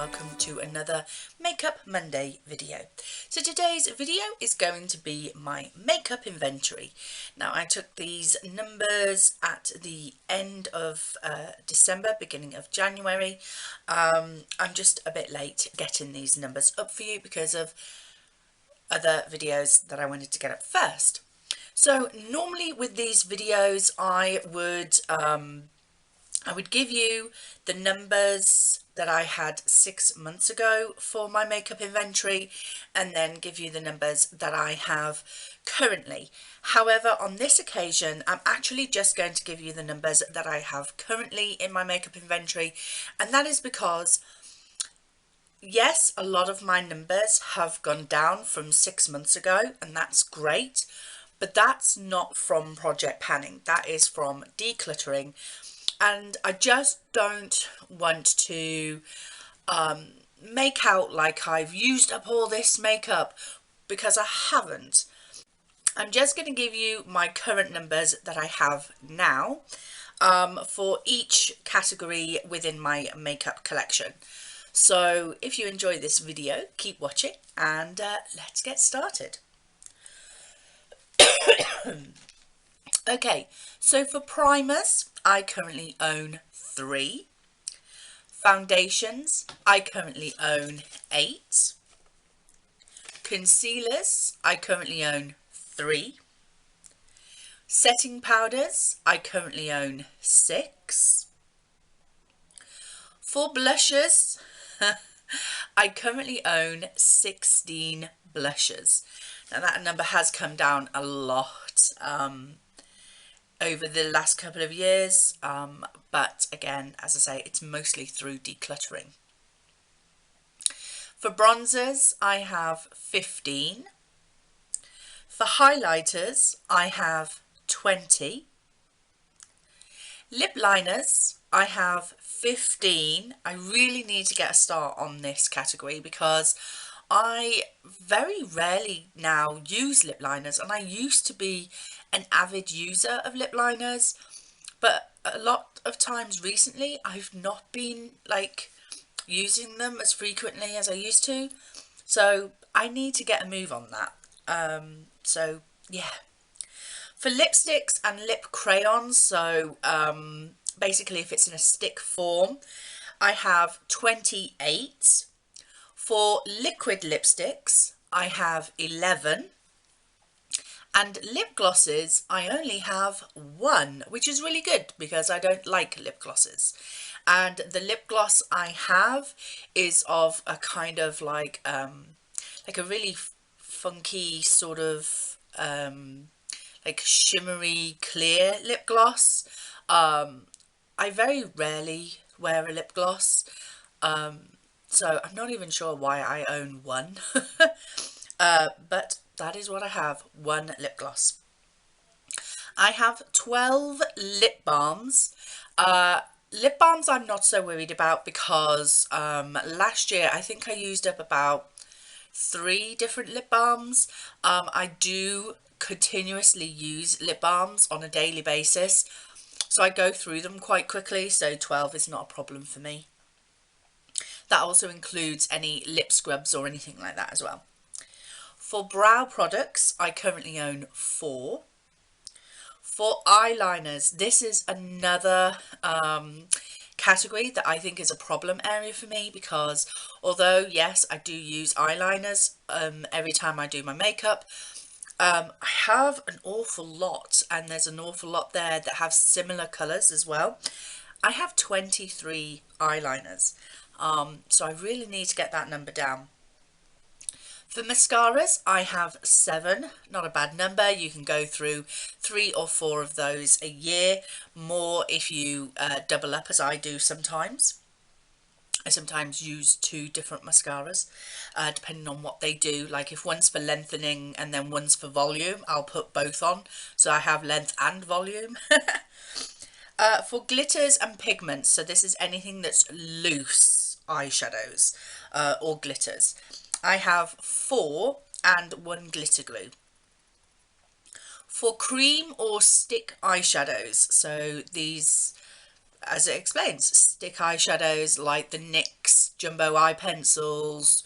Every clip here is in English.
welcome to another Makeup Monday video. So today's video is going to be my makeup inventory. Now I took these numbers at the end of December, beginning of January. I'm just a bit late getting these numbers up for you because of other videos that I wanted to get up first. So normally with these videos I would give you the numbers that I had 6 months ago for my makeup inventory and then give you the numbers that I have currently. However, on this occasion, I'm actually just going to give you the numbers that I have currently in my makeup inventory, and that is because yes, a lot of my numbers have gone down from 6 months ago, and that's great, but that's not from project panning. That is from decluttering. And I just don't want to make out like I've used up all this makeup, because I haven't. I'm just going to give you my current numbers that I have now for each category within my makeup collection. So if you enjoy this video, keep watching and let's get started. Okay, so for primers, I currently own 3. Foundations, I currently own 8. Concealers, I currently own 3. Setting powders, I currently own 6. For blushes, I currently own 16 blushes. Now that number has come down a lot over the last couple of years, but again, as I say, it's mostly through decluttering. For bronzers, I have 15. For highlighters, I have 20. Lip liners, I have 15. I really need to get a start on this category because I very rarely now use lip liners, and I used to be an avid user of lip liners, but a lot of times recently I've not been like using them as frequently as I used to, so I need to get a move on that. So yeah. For lipsticks and lip crayons, so basically if it's in a stick form, I have 28. For liquid lipsticks, I have 11. And lip glosses, I only have 1, which is really good because I don't like lip glosses. And the lip gloss I have is of a kind of like a really funky sort of like shimmery clear lip gloss. I very rarely wear a lip gloss, so I'm not even sure why I own 1. But that is what I have, 1 lip gloss. I have 12 lip balms. Lip balms I'm not so worried about because last year I think I used up about 3 different lip balms. I do continuously use lip balms on a daily basis, so I go through them quite quickly, so 12 is not a problem for me. That also includes any lip scrubs or anything like that as well. For brow products, I currently own 4. For eyeliners, this is another category that I think is a problem area for me, because although yes, I do use eyeliners every time I do my makeup, I have an awful lot, and there's an awful lot there that have similar colours as well. I have 23 eyeliners, so I really need to get that number down. For mascaras, I have 7, not a bad number. You can go through 3 or 4 of those a year, more if you double up as I do sometimes. I sometimes use 2 different mascaras, depending on what they do. Like if one's for lengthening and then one's for volume, I'll put both on, so I have length and volume. For glitters and pigments, so this is anything that's loose eyeshadows or glitters, I have 4 and 1 glitter glue. For cream or stick eyeshadows, so these, as it explains, stick eyeshadows like the NYX jumbo eye pencils,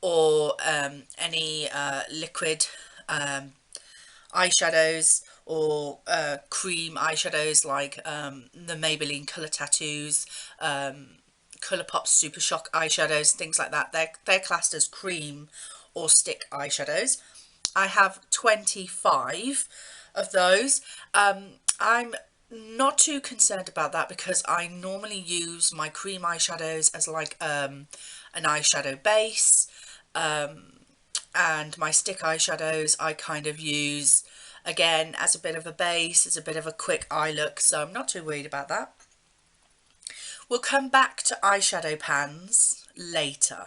or any liquid eyeshadows, or cream eyeshadows like the Maybelline Colour Tattoos, Colourpop Super Shock eyeshadows, things like that. They're classed as cream or stick eyeshadows. I have 25 of those. I'm not too concerned about that because I normally use my cream eyeshadows as like an eyeshadow base, and my stick eyeshadows I kind of use again as a bit of a base, as a bit of a quick eye look, so I'm not too worried about that. We'll come back to eyeshadow pans later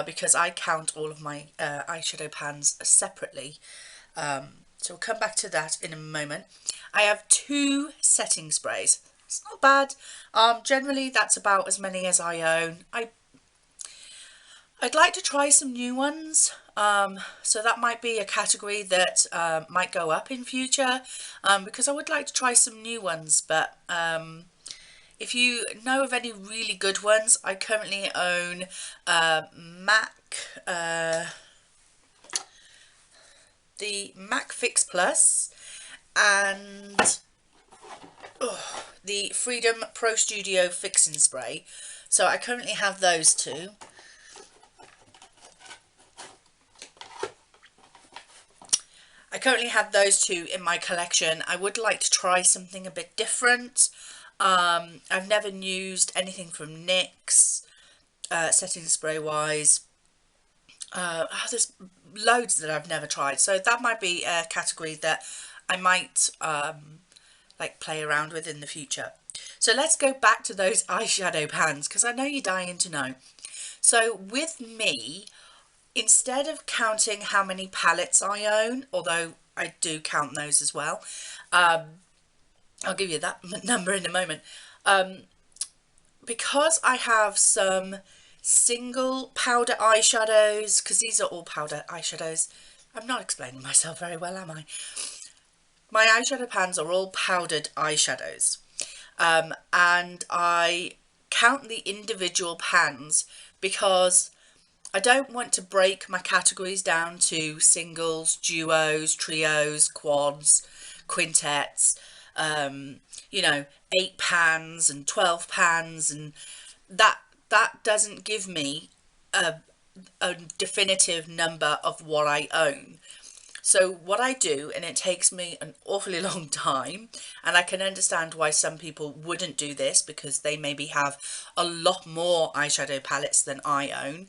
because I count all of my eyeshadow pans separately. So we'll come back to that in a moment. I have 2 setting sprays. It's not bad. Generally that's about as many as I own. I'd like to try some new ones, so that might be a category that might go up in future, because I would like to try some new ones. But if you know of any really good ones, I currently own the MAC Fix Plus and the Freedom Pro Studio Fixing Spray. So I currently have those 2. I currently have those 2 in my collection. I would like to try something a bit different. I've never used anything from NYX setting spray wise. There's loads that I've never tried, so that might be a category that I might like play around with in the future. So let's go back to those eyeshadow pans because I know you're dying to know. So with me, instead of counting how many palettes I own, although I do count those as well, I'll give you that number in a moment, because I have some single powder eyeshadows, because these are all powder eyeshadows. I'm not explaining myself very well, am I? My eyeshadow pans are all powdered eyeshadows, and I count the individual pans because I don't want to break my categories down to singles, duos, trios, quads, quintets, you know, 8 pans and 12 pans, and that doesn't give me a definitive number of what I own. So what I do, and it takes me an awfully long time, and I can understand why some people wouldn't do this because they maybe have a lot more eyeshadow palettes than I own,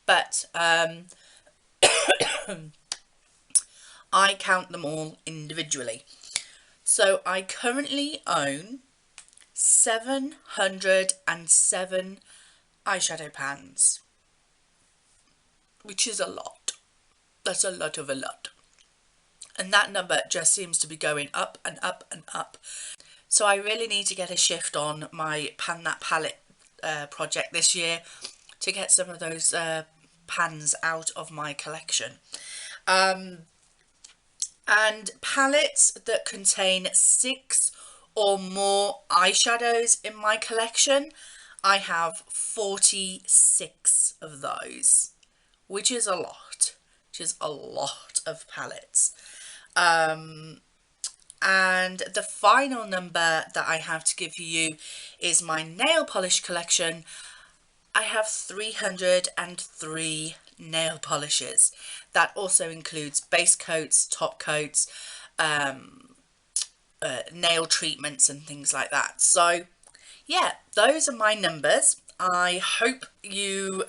but I count them all individually. So I currently own 707 eyeshadow pans, which is a lot. That's a lot of a lot. And that number just seems to be going up and up and up. So I really need to get a shift on my Pan That Palette project this year to get some of those pans out of my collection. And palettes that contain 6 or more eyeshadows in my collection, I have 46 of those, which is a lot, of palettes. And the final number that I have to give you is my nail polish collection. I have 303 nail polishes. That also includes base coats, top coats, nail treatments and things like that. So yeah, those are my numbers. I hope you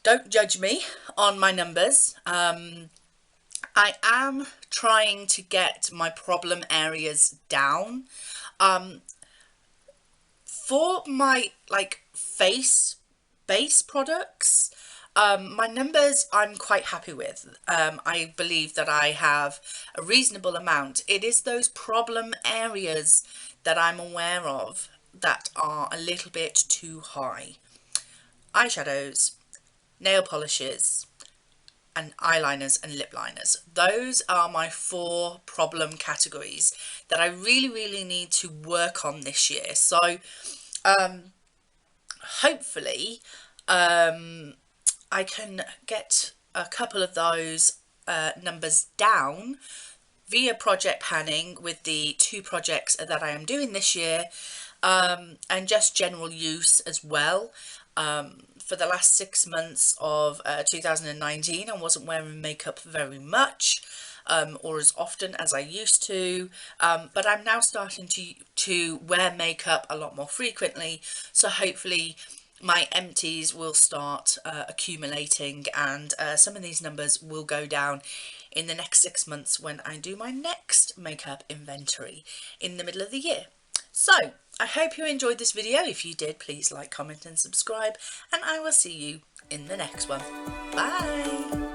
don't judge me on my numbers. I am trying to get my problem areas down. For my face base products, my numbers I'm quite happy with. I believe that I have a reasonable amount. It is those problem areas that I'm aware of that are a little bit too high. Eyeshadows, nail polishes, and eyeliners and lip liners. Those are my 4 problem categories that I really need to work on this year. So hopefully I can get a couple of those numbers down via project panning with the 2 projects that I am doing this year, and just general use as well. For the last 6 months of 2019, I wasn't wearing makeup very much, or as often as I used to, but I'm now starting to wear makeup a lot more frequently, so hopefully my empties will start accumulating, and some of these numbers will go down in the next 6 months when I do my next makeup inventory in the middle of the year. So I hope you enjoyed this video. If you did, please like, comment and subscribe, and I will see you in the next one. Bye!